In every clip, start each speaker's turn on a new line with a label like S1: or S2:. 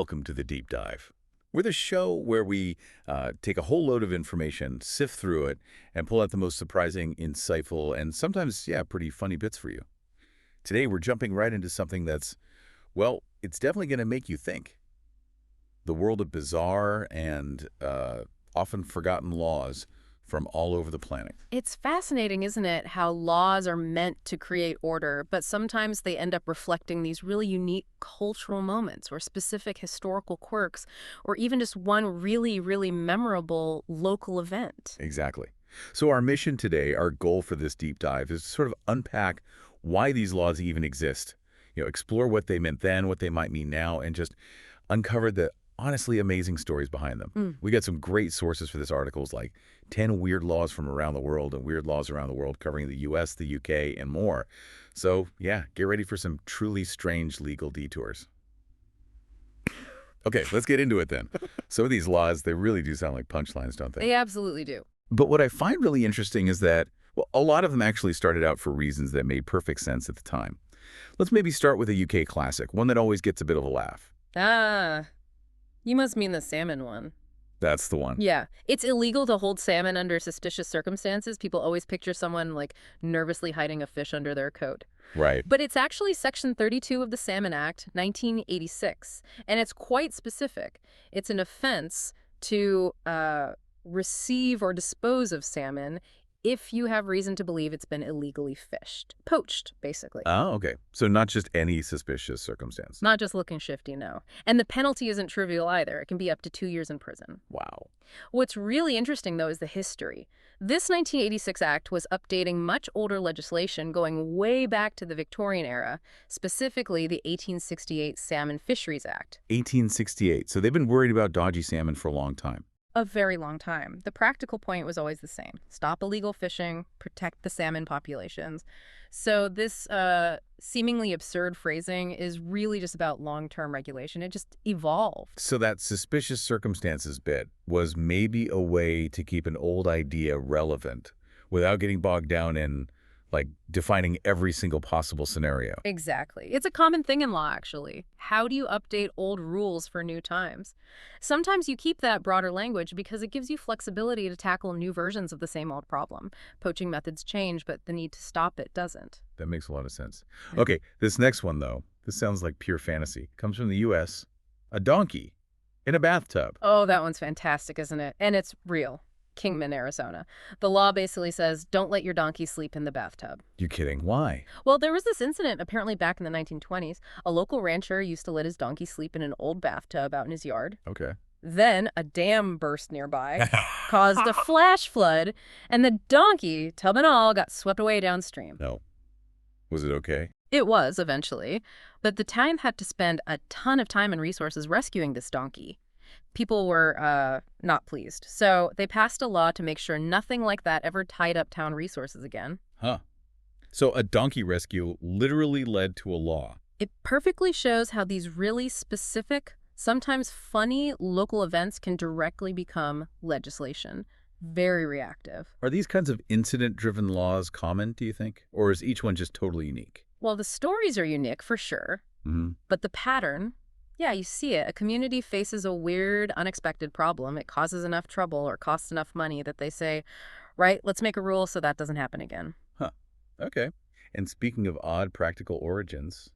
S1: Welcome to the Deep Dive. We're the show where we take a whole load of information, sift through it, and pull out the most surprising, insightful, and sometimes, yeah, pretty funny bits for you. Today, we're jumping right into something that's, well, it's definitely going to make you think. The world of bizarre and often forgotten laws from all over the planet.
S2: It's fascinating, isn't it, how laws are meant to create order, but sometimes they end up reflecting these really unique cultural moments or specific historical quirks, or even just one really, really memorable local event.
S1: Exactly. So our mission today, our goal for this deep dive is to sort of unpack why these laws even exist. Explore what they meant then, what they might mean now, and just uncover the honestly amazing stories behind them. We got some great sources for this articles like 10 weird laws from around the world and weird laws around the world covering the US, the UK, and more. So yeah, get ready for some truly strange legal detours. Okay, let's get into it then. Some of these laws, they really do sound like punchlines, don't they?
S2: They absolutely do.
S1: But what I find really interesting is that, well, a lot of them actually started out for reasons that made perfect sense at the time. Let's maybe start with a UK classic, one that always gets a bit of a laugh.
S2: You must mean the salmon one.
S1: That's the one.
S2: Yeah. It's illegal to hold salmon under suspicious circumstances. People always picture someone, like, nervously hiding a fish under their coat.
S1: Right.
S2: But it's actually Section 32 of the Salmon Act, 1986, and it's quite specific. It's an offense to receive or dispose of salmon if you have reason to believe it's been illegally poached, basically.
S1: Oh, okay. So not just any suspicious circumstance.
S2: Not just looking shifty, no. And the penalty isn't trivial either. It can be up to 2 years in prison.
S1: Wow.
S2: What's really interesting, though, is the history. This 1986 act was updating much older legislation going way back to the Victorian era, specifically the 1868 Salmon Fisheries Act.
S1: 1868. So they've been worried about dodgy salmon for a long time.
S2: A very long time. The practical point was always the same. Stop illegal fishing, protect the salmon populations. So this seemingly absurd phrasing is really just about long-term regulation. It just evolved.
S1: So that suspicious circumstances bit was maybe a way to keep an old idea relevant without getting bogged down in, like, defining every single possible scenario.
S2: Exactly. It's a common thing in law, actually. How do you update old rules for new times? Sometimes you keep that broader language because it gives you flexibility to tackle new versions of the same old problem. Poaching methods change, but the need to stop it doesn't.
S1: That makes a lot of sense. Okay, this next one, though, this sounds like pure fantasy. Comes from the U.S. A donkey in a bathtub.
S2: Oh, that one's fantastic, isn't it? And it's real. Kingman, Arizona. The law basically says, don't let your donkey sleep in the bathtub.
S1: You kidding? Why?
S2: Well, there was this incident apparently back in the 1920s. A local rancher used to let his donkey sleep in an old bathtub out in his yard.
S1: Okay.
S2: Then a dam burst nearby, caused a flash flood, and the donkey, tub and all, got swept away downstream.
S1: No. Was it okay?
S2: It was, eventually. But the town had to spend a ton of time and resources rescuing this donkey. People were not pleased. So they passed a law to make sure nothing like that ever tied up town resources again.
S1: Huh. So a donkey rescue literally led to a law.
S2: It perfectly shows how these really specific, sometimes funny local events can directly become legislation. Very reactive.
S1: Are these kinds of incident-driven laws common, do you think? Or is each one just totally unique?
S2: Well, the stories are unique for sure. But the pattern, yeah, you see it. A community faces a weird, unexpected problem. It causes enough trouble or costs enough money that they say, right, let's make a rule so that doesn't happen again.
S1: Huh. Okay. And speaking of odd practical origins,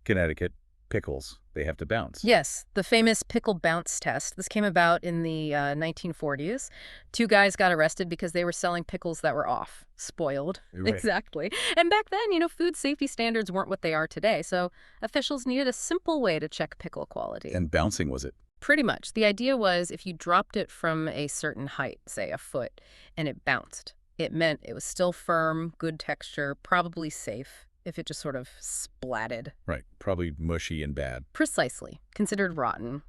S1: Connecticut, pickles, they have to bounce.
S2: Yes, the famous pickle bounce test. This came about in the 1940s. 2 guys got arrested because they were selling pickles that were off, spoiled.
S1: Right.
S2: Exactly. And back then, food safety standards weren't what they are today, so officials needed a simple way to check pickle quality.
S1: And bouncing, was it?
S2: Pretty much. The idea was if you dropped it from a certain height, say a foot, and it bounced, it meant it was still firm, good texture, probably safe. If it just sort of splatted.
S1: Right. Probably mushy and bad.
S2: Precisely. Considered rotten.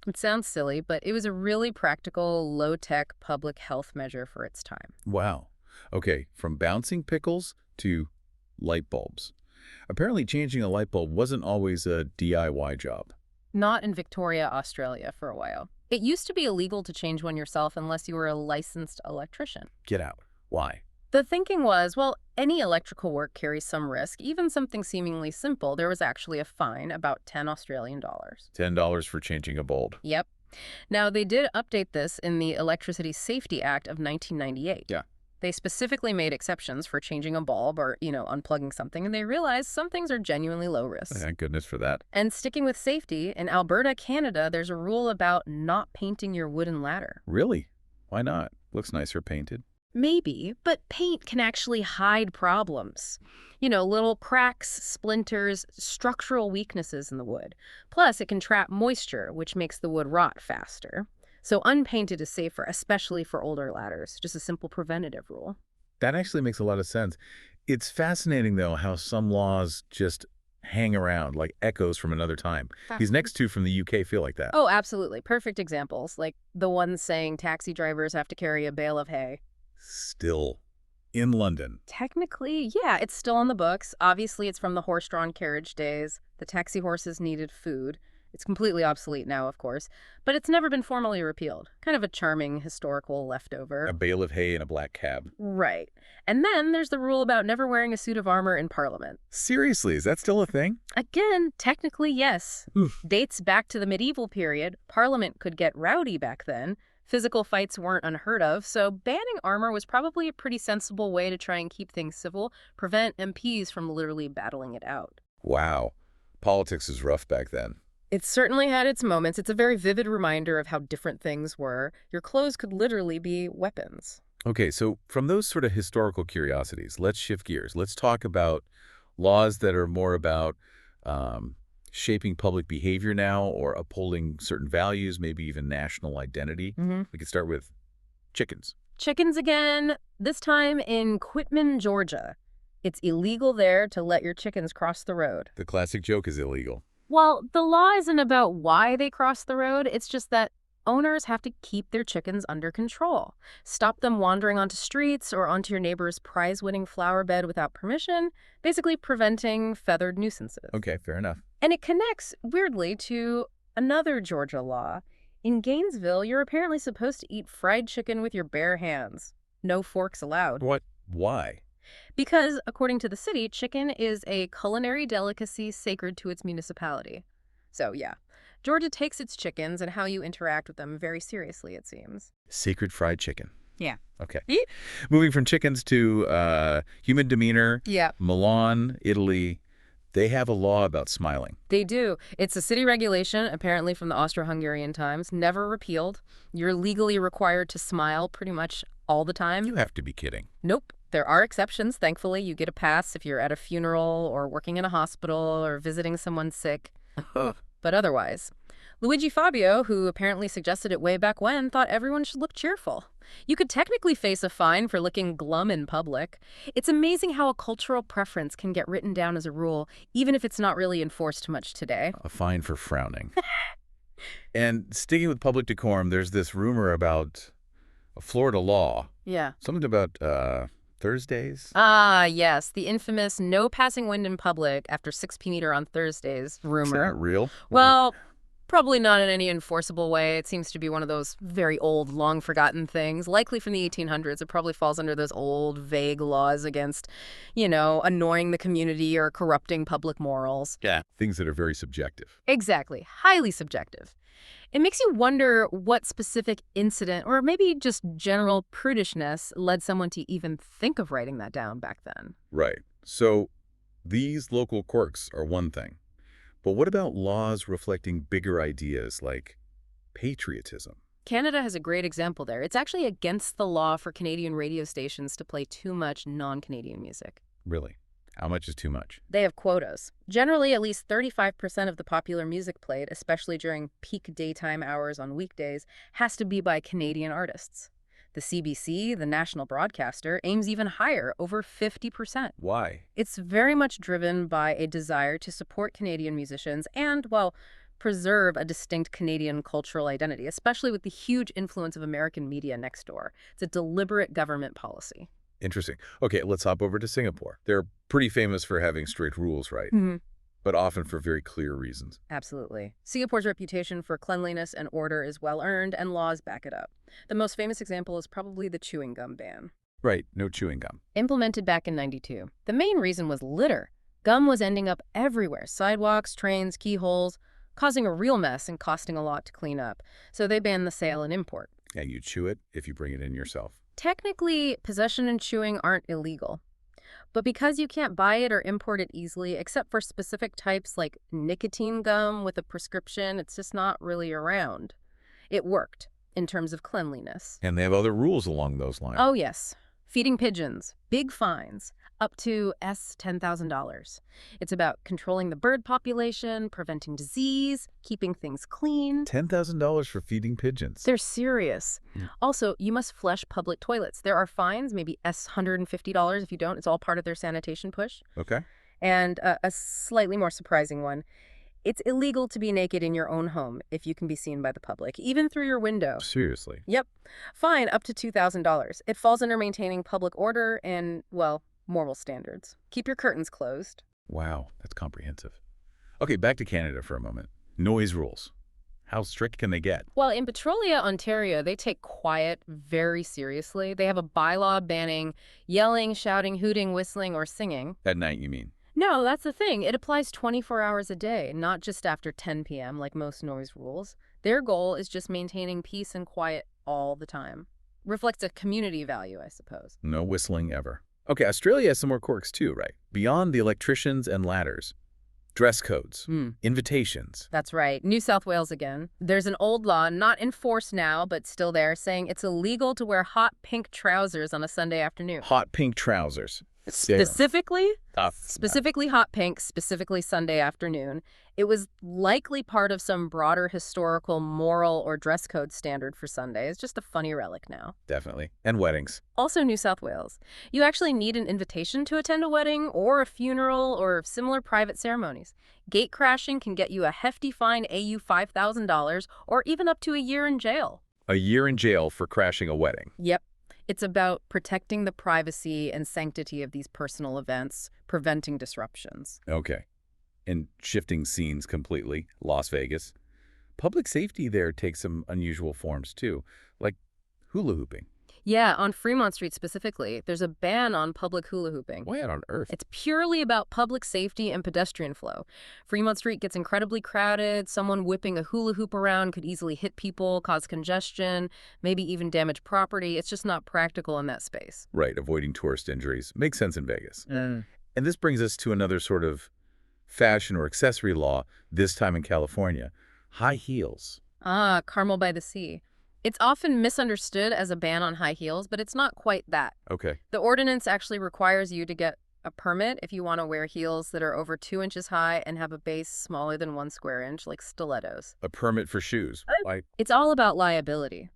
S2: It sounds silly, but it was a really practical, low-tech public health measure for its time.
S1: Wow. Okay, from bouncing pickles to light bulbs. Apparently changing a light bulb wasn't always a DIY job.
S2: Not in Victoria, Australia, for a while. It used to be illegal to change one yourself unless you were a licensed electrician.
S1: Get out. Why?
S2: The thinking was, well, any electrical work carries some risk, even something seemingly simple. There was actually a fine, about 10 Australian dollars.
S1: $10 for changing a bulb.
S2: Yep. Now, they did update this in the Electricity Safety Act of 1998.
S1: Yeah.
S2: They specifically made exceptions for changing a bulb or, unplugging something, and they realized some things are genuinely low risk.
S1: Thank goodness for that.
S2: And sticking with safety, in Alberta, Canada, there's a rule about not painting your wooden ladder.
S1: Really? Why not? Looks nicer painted.
S2: Maybe, but paint can actually hide problems. Little cracks, splinters, structural weaknesses in the wood. Plus, it can trap moisture, which makes the wood rot faster. So unpainted is safer, especially for older ladders. Just a simple preventative rule.
S1: That actually makes a lot of sense. It's fascinating, though, how some laws just hang around like echoes from another time. These next two from the UK feel like that.
S2: Oh, absolutely. Perfect examples, like the one saying taxi drivers have to carry a bale of hay.
S1: Still in London.
S2: Technically, yeah, it's still on the books. Obviously, it's from the horse-drawn carriage days. The taxi horses needed food. It's completely obsolete now, of course, but it's never been formally repealed. Kind of a charming historical leftover.
S1: A bale of hay in a black cab.
S2: Right. And then there's the rule about never wearing a suit of armor in Parliament.
S1: Seriously, is that still a thing?
S2: Again, technically, yes.
S1: Oof.
S2: Dates back to the medieval period. Parliament could get rowdy back then. Physical fights weren't unheard of, so banning armor was probably a pretty sensible way to try and keep things civil, prevent MPs from literally battling it out.
S1: Wow. Politics was rough back then.
S2: It certainly had its moments. It's a very vivid reminder of how different things were. Your clothes could literally be weapons.
S1: Okay, so from those sort of historical curiosities, let's shift gears. Let's talk about laws that are more about shaping public behavior now or upholding certain values, maybe even national identity. We could start with chickens.
S2: Chickens again, this time in Quitman, Georgia. It's illegal there to let your chickens cross the road.
S1: The classic joke is illegal.
S2: Well, the law isn't about why they cross the road. It's just that owners have to keep their chickens under control. Stop them wandering onto streets or onto your neighbor's prize-winning flower bed without permission, basically preventing feathered nuisances.
S1: Okay, fair enough.
S2: And it connects, weirdly, to another Georgia law. In Gainesville, you're apparently supposed to eat fried chicken with your bare hands. No forks allowed.
S1: What? Why?
S2: Because, according to the city, chicken is a culinary delicacy sacred to its municipality. So, yeah, Georgia takes its chickens and how you interact with them very seriously, it seems.
S1: Sacred fried chicken.
S2: Yeah.
S1: Okay.
S2: Eat.
S1: Moving from chickens to human demeanor.
S2: Yeah.
S1: Milan, Italy, they have a law about smiling.
S2: They do. It's a city regulation, apparently from the Austro-Hungarian times, never repealed. You're legally required to smile pretty much all the time.
S1: You have to be kidding.
S2: Nope. There are exceptions, thankfully. You get a pass if you're at a funeral or working in a hospital or visiting someone sick. But otherwise. Luigi Fabio, who apparently suggested it way back when, thought everyone should look cheerful. You could technically face a fine for looking glum in public. It's amazing how a cultural preference can get written down as a rule, even if it's not really enforced much today.
S1: A fine for frowning. And sticking with public decorum, there's this rumor about a Florida law.
S2: Yeah.
S1: Something about Thursdays?
S2: Ah, yes. The infamous no passing wind in public after 6 p.m. on Thursdays rumor.
S1: Is that real?
S2: Well, probably not in any enforceable way. It seems to be one of those very old, long-forgotten things, likely from the 1800s. It probably falls under those old, vague laws against, annoying the community or corrupting public morals.
S1: Yeah. Things that are very subjective.
S2: Exactly. Highly subjective. It makes you wonder what specific incident, or maybe just general prudishness, led someone to even think of writing that down back then.
S1: Right. So these local quirks are one thing. But what about laws reflecting bigger ideas like patriotism?
S2: Canada has a great example there. It's actually against the law for Canadian radio stations to play too much non-Canadian music.
S1: Really? How much is too much?
S2: They have quotas. Generally, at least 35% of the popular music played, especially during peak daytime hours on weekdays, has to be by Canadian artists. The CBC, the national broadcaster, aims even higher, over 50%.
S1: Why?
S2: It's very much driven by a desire to support Canadian musicians and, preserve a distinct Canadian cultural identity, especially with the huge influence of American media next door. It's a deliberate government policy.
S1: Interesting. Okay, let's hop over to Singapore. They're pretty famous for having strict rules, right? But often for very clear reasons.
S2: Absolutely. Singapore's reputation for cleanliness and order is well-earned, and laws back it up. The most famous example is probably the chewing gum ban.
S1: Right, no chewing gum.
S2: Implemented back in '92. The main reason was litter. Gum was ending up everywhere, sidewalks, trains, keyholes, causing a real mess and costing a lot to clean up. So they banned the sale and import.
S1: And you chew it if you bring it in yourself.
S2: Technically, possession and chewing aren't illegal. But because you can't buy it or import it easily, except for specific types like nicotine gum with a prescription, it's just not really around. It worked in terms of cleanliness.
S1: And they have other rules along those lines.
S2: Oh, yes. Feeding pigeons, big fines, up to $10,000. It's about controlling the bird population, preventing disease, keeping things clean.
S1: $10,000 for feeding pigeons.
S2: They're serious. Also, you must flush public toilets. There are fines, maybe $150 if you don't. It's all part of their sanitation push.
S1: Okay.
S2: And a slightly more surprising one. It's illegal to be naked in your own home if you can be seen by the public, even through your window.
S1: Seriously.
S2: Yep. Fine up to $2,000. It falls under maintaining public order and, well, moral standards. Keep your curtains closed.
S1: Wow, that's comprehensive. Okay, back to Canada for a moment. Noise rules. How strict can they get?
S2: Well, in Petrolia, Ontario, they take quiet very seriously. They have a bylaw banning yelling, shouting, hooting, whistling, or singing.
S1: At night, you mean?
S2: No, that's the thing. It applies 24 hours a day, not just after 10 p.m. like most noise rules. Their goal is just maintaining peace and quiet all the time. Reflects a community value, I suppose.
S1: No whistling ever. Okay, Australia has some more quirks too, right? Beyond the electricians and ladders. Dress codes. Invitations.
S2: That's right. New South Wales again. There's an old law, not enforced now, but still there, saying it's illegal to wear hot pink trousers on a Sunday afternoon.
S1: Hot pink trousers.
S2: Specifically?
S1: Tough.
S2: Specifically hot pink, specifically Sunday afternoon. It was likely part of some broader historical, moral, or dress code standard for Sunday. It's just a funny relic now.
S1: Definitely. And weddings.
S2: Also New South Wales. You actually need an invitation to attend a wedding or a funeral or similar private ceremonies. Gate crashing can get you a hefty fine AU $5,000 or even up to a year in jail.
S1: A year in jail for crashing a wedding.
S2: Yep. It's about protecting the privacy and sanctity of these personal events, preventing disruptions.
S1: Okay. And shifting scenes completely. Las Vegas. Public safety there takes some unusual forms too, like hula hooping.
S2: Yeah, on Fremont Street specifically, there's a ban on public hula hooping.
S1: What on earth?
S2: It's purely about public safety and pedestrian flow. Fremont Street gets incredibly crowded. Someone whipping a hula hoop around could easily hit people, cause congestion, maybe even damage property. It's just not practical in that space.
S1: Right, avoiding tourist injuries. Makes sense in Vegas. And this brings us to another sort of fashion or accessory law, this time in California. High heels.
S2: Ah, Carmel by the Sea. It's often misunderstood as a ban on high heels, but it's not quite that.
S1: Okay.
S2: The ordinance actually requires you to get a permit if you want to wear heels that are over 2 inches high and have a base smaller than 1 square inch, like stilettos.
S1: A permit for shoes. Why?
S2: It's all about liability.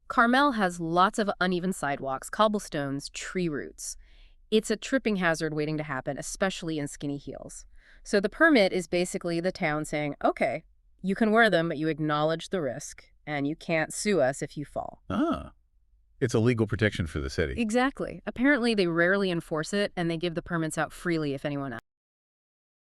S2: Carmel has lots of uneven sidewalks, cobblestones, tree roots. It's a tripping hazard waiting to happen, especially in skinny heels. So the permit is basically the town saying, okay, you can wear them, but you acknowledge the risk, and you can't sue us if you fall.
S1: Ah. It's a legal protection for the city.
S2: Exactly. Apparently, they rarely enforce it, and they give the permits out freely if anyone